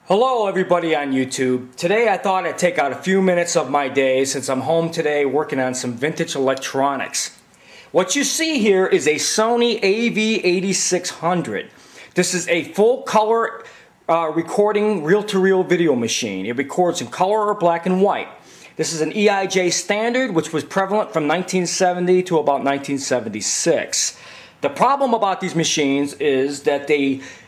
Hello everybody on YouTube. Today I thought I'd take out a few minutes of my day since I'm home today working on some vintage electronics. What you see here is a Sony Av-8600. This is a full color recording reel-to-reel video machine. It records in color or black and white. This is an EIJ standard which was prevalent from 1970 to about 1976. The problem about these machines is that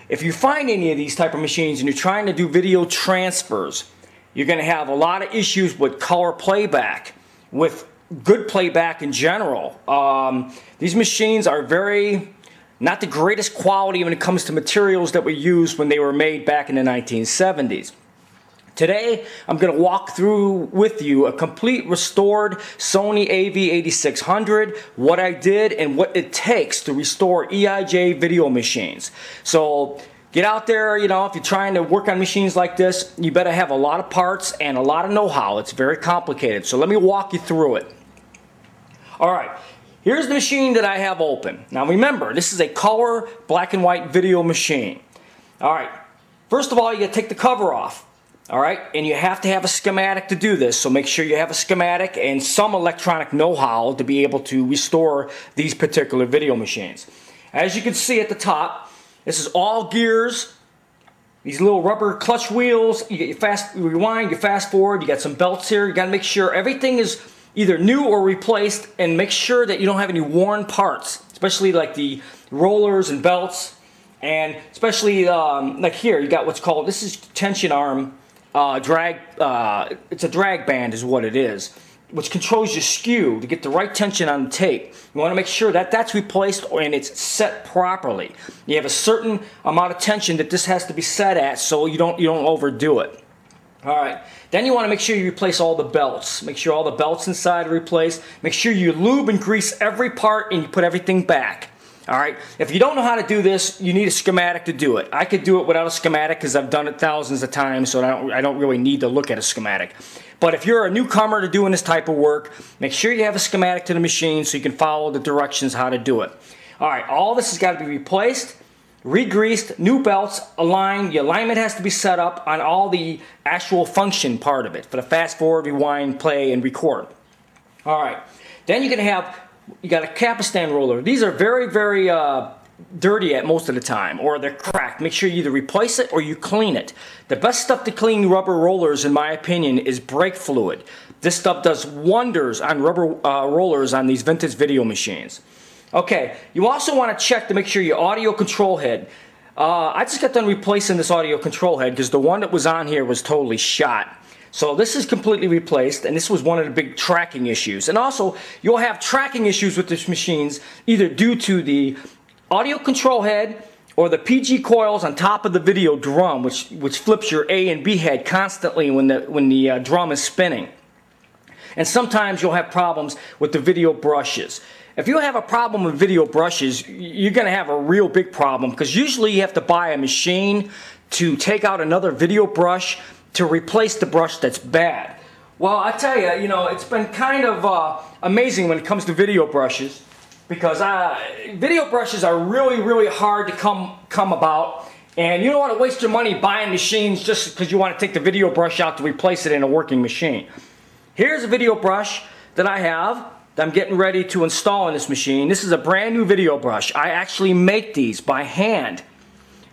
if you find any of these type of machines and you're trying to do video transfers, you're going to have a lot of issues with color playback, with good playback in general. These machines are not the greatest quality when it comes to materials that were used when they were made back in the 1970s. Today, I'm going to walk through with you a complete restored Sony Av-8600, what I did and what it takes to restore EIJ video machines. So get out there, if you're trying to work on machines like this, you better have a lot of parts and a lot of know-how. It's very complicated. So let me walk you through it. Alright, here's the machine that I have open. Now remember, this is a color black and white video machine. Alright, first of all, you got to take the cover off. Alright, and you have to have a schematic to do this, so make sure you have a schematic and some electronic know-how to be able to restore these particular video machines. As you can see at the top, this is all gears, these little rubber clutch wheels. You get your fast rewind, you fast forward, you got some belts here. You got to make sure everything is either new or replaced, and make sure that you don't have any worn parts, especially like the rollers and belts, and especially like here, you got what's called, this is tension arm. It's a drag band is what it is, which controls your skew to get the right tension on the tape. You want to make sure that that's replaced and it's set properly. You have a certain amount of tension that this has to be set at, so you don't overdo it. Alright, then you want to make sure you replace all the belts. Make sure all the belts inside are replaced. Make sure you lube and grease every part and you put everything back. Alright, if you don't know how to do this, you need a schematic to do it. I could do it without a schematic because I've done it thousands of times, so I don't really need to look at a schematic. But if you're a newcomer to doing this type of work, make sure you have a schematic to the machine so you can follow the directions how to do it. Alright, all this has got to be replaced, re-greased, new belts, aligned. The alignment has to be set up on all the actual function part of it for the fast forward, rewind, play, and record. Alright, then you're going to have you got a Capacitor roller. These are very dirty at most of the time, or they're cracked. Make sure you either replace it or you clean it. The best stuff to clean rubber rollers, in my opinion, is brake fluid. This stuff does wonders on rubber rollers on these vintage video machines. Okay, you also want to check to make sure your audio control head. I just got done replacing this audio control head because the one that was on here was totally shot. So this is completely replaced, and this was one of the big tracking issues. And also, you'll have tracking issues with these machines either due to the audio control head or the PG coils on top of the video drum, which flips your A and B head constantly when the drum is spinning. And sometimes you'll have problems with the video brushes. If you have a problem with video brushes, you're going to have a real big problem, because usually you have to buy a machine to take out another video brush to replace the brush that's bad. Well, I tell you, it's been kind of amazing when it comes to video brushes, because video brushes are really hard to come about, and you don't want to waste your money buying machines just because you want to take the video brush out to replace it in a working machine. Here's a video brush that I have that I'm getting ready to install in this machine. This is a brand new video brush. I actually make these by hand.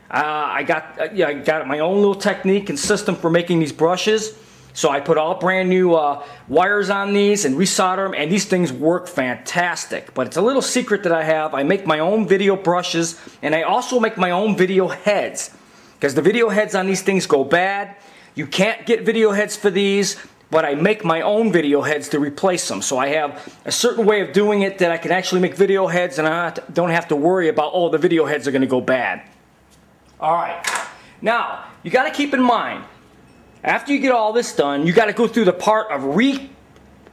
I got my own little technique and system for making these brushes. So I put all brand new wires on these and resolder them, and these things work fantastic. But it's a little secret that I have. I make my own video brushes, and I also make my own video heads, because the video heads on these things go bad. You can't get video heads for these, but I make my own video heads to replace them. So I have a certain way of doing it that I can actually make video heads, and I don't have to worry about, oh, the video heads are going to go bad. Alright, now, you got to keep in mind, after you get all this done, you got to go through the part of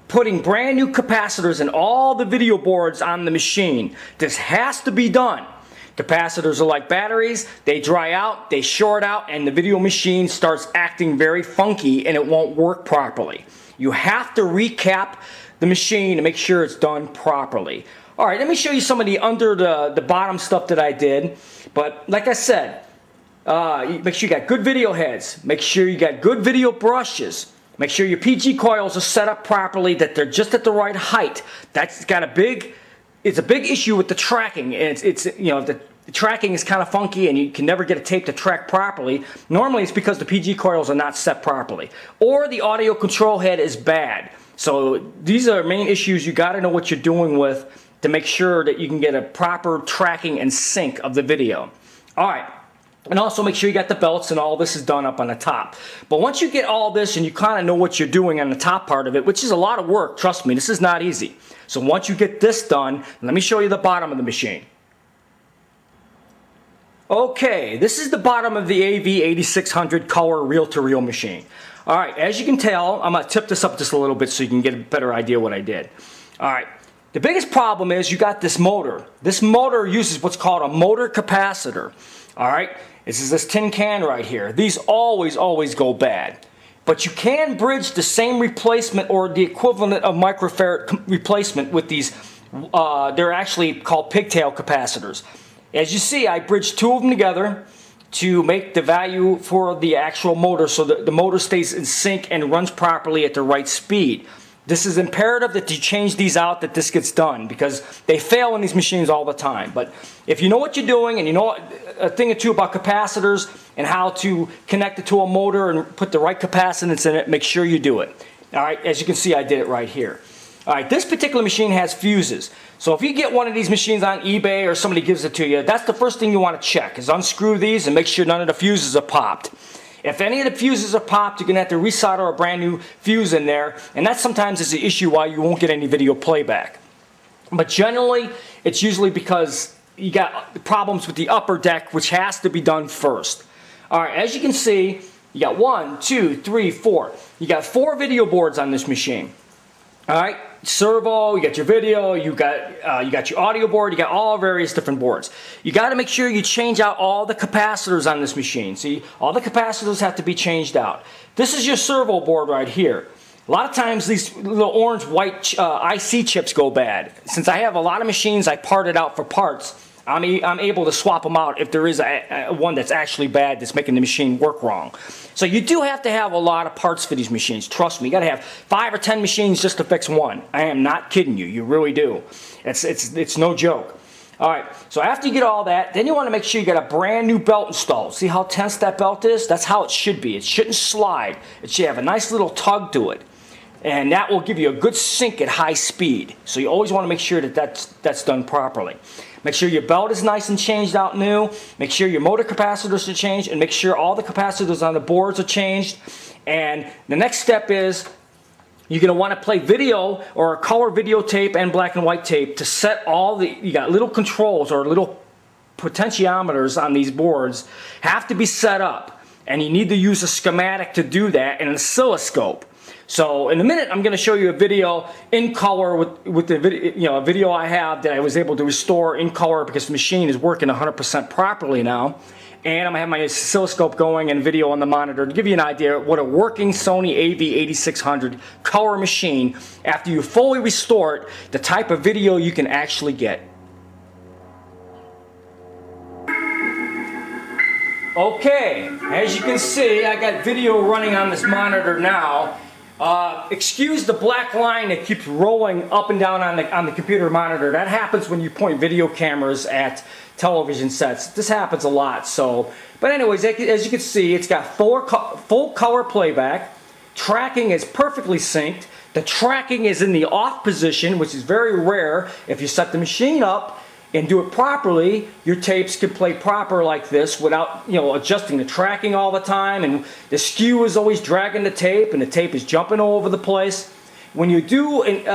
putting brand new capacitors in all the video boards on the machine. This has to be done. Capacitors are like batteries. They dry out, they short out, and the video machine starts acting very funky and it won't work properly. You have to recap the machine to make sure it's done properly. Alright, let me show you some of the under the bottom stuff that I did. But like I said, Make sure you got good video heads. Make sure you got good video brushes. Make sure your PG coils are set up properly, that they're just at the right height. That's got it's a big issue with the tracking. It's you know, the tracking is kind of funky and you can never get a tape to track properly. Normally it's because the PG coils are not set properly, or the audio control head is bad. So these are main issues you got to know what you're doing with to make sure that you can get a proper tracking and sync of the video. All right. And also make sure you got the belts and all this is done up on the top. But once you get all this and you kind of know what you're doing on the top part of it, which is a lot of work, trust me, this is not easy. So once you get this done, let me show you the bottom of the machine. Okay, this is the bottom of the Av-8600 color reel-to-reel machine. All right, as you can tell, I'm going to tip this up just a little bit so you can get a better idea what I did. All right, the biggest problem is you got this motor. This motor uses what's called a motor capacitor. All right, this is this tin can right here. These always go bad. But you can bridge the same replacement or the equivalent of microfarad replacement with these. They're actually called pigtail capacitors. As you see, I bridged two of them together to make the value for the actual motor so that the motor stays in sync and runs properly at the right speed. This is imperative that you change these out, that this gets done, because they fail in these machines all the time. But if you know what you're doing and you know a thing or two about capacitors and how to connect it to a motor and put the right capacitance in it, make sure you do it. All right, as you can see, I did it right here. All right, this particular machine has fuses. So if you get one of these machines on eBay or somebody gives it to you, that's the first thing you want to check, is unscrew these and make sure none of the fuses are popped. If any of the fuses are popped, you're going to have to resolder a brand new fuse in there, and that sometimes is the issue why you won't get any video playback. But generally, it's usually because you got problems with the upper deck, which has to be done first. All right, as you can see, you got 1, 2, 3, 4. You got 4 video boards on this machine. All right, servo, you got your video, you got your audio board, you got all various different boards. You got to make sure you change out all the capacitors on this machine. See, all the capacitors have to be changed out. This is your servo board right here. A lot of times these little orange-white IC chips go bad. Since I have a lot of machines I parted out for parts, I'm able to swap them out if there is one that's actually bad that's making the machine work wrong. So you do have to have a lot of parts for these machines. Trust me, you got to have 5 or 10 machines just to fix one. I am not kidding you. You really do. It's no joke. All right, so after you get all that, then you want to make sure you got a brand new belt installed. See how tense that belt is? That's how it should be. It shouldn't slide. It should have a nice little tug to it. And that will give you a good sync at high speed. So you always want to make sure that that's done properly. Make sure your belt is nice and changed out new. Make sure your motor capacitors are changed, and make sure all the capacitors on the boards are changed. And the next step is you're going to want to play video or a color videotape and black and white tape to set all the, you got little controls or little potentiometers on these boards have to be set up. And you need to use a schematic to do that and an oscilloscope. So in a minute, I'm going to show you a video in color with the video, a video I have that I was able to restore in color because the machine is working 100% properly now. And I'm going to have my oscilloscope going and video on the monitor to give you an idea of what a working Sony AV8600 color machine, after you fully restore it, the type of video you can actually get. Okay, as you can see, I got video running on this monitor now. Excuse the black line that keeps rolling up and down on the computer monitor. That happens when you point video cameras at television sets. This happens a lot. So, but anyways, as you can see, it's got full color playback. Tracking is perfectly synced. The tracking is in the off position, which is very rare. If you set the machine up and do it properly, your tapes can play proper like this without, adjusting the tracking all the time, and the skew is always dragging the tape and the tape is jumping all over the place. When you do an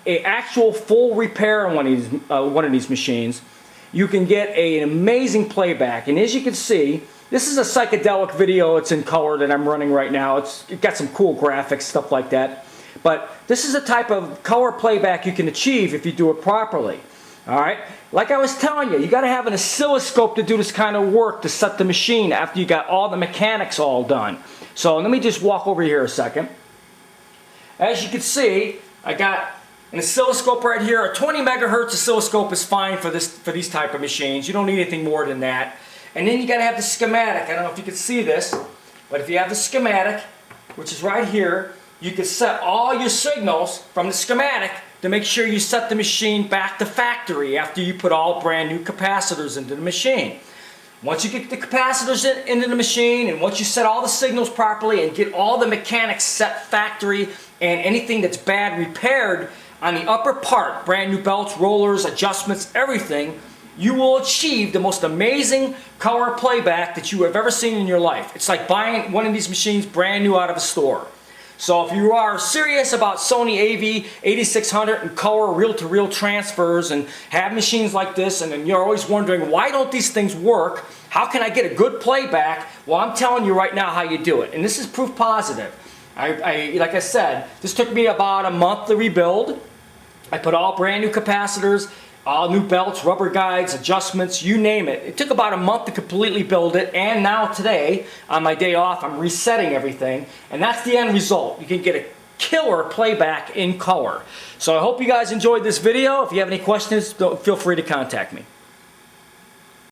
actual full repair on one of these machines, you can get an amazing playback. And as you can see, this is a psychedelic video. It's in color that I'm running right now. It's got some cool graphics, stuff like that. But this is a type of color playback you can achieve if you do it properly. All right, like I was telling you got to have an oscilloscope to do this kind of work to set the machine after you got all the mechanics all done. So let me just walk over here a second. As you can see, I got an oscilloscope right here. A 20 megahertz oscilloscope is fine for these type of machines. You don't need anything more than that. And then you got to have the schematic. I don't know if you can see this, but if you have the schematic, which is right here, you can set all your signals from the schematic to make sure you set the machine back to factory after you put all brand new capacitors into the machine. Once you get the capacitors into the machine, and once you set all the signals properly and get all the mechanics set factory and anything that's bad repaired on the upper part, brand new belts, rollers, adjustments, everything, you will achieve the most amazing color playback that you have ever seen in your life. It's like buying one of these machines brand new out of a store. So if you are serious about Sony Av-8600 and color reel-to-reel transfers and have machines like this, and then you're always wondering, why don't these things work? How can I get a good playback? Well, I'm telling you right now how you do it. And this is proof positive. Like I said, this took me about a month to rebuild. I put all brand new capacitors, all new belts, rubber guides, adjustments, you name it. It took about a month to completely build it, and now today, on my day off, I'm resetting everything, and that's the end result. You can get a killer playback in color. So I hope you guys enjoyed this video. If you have any questions, feel free to contact me.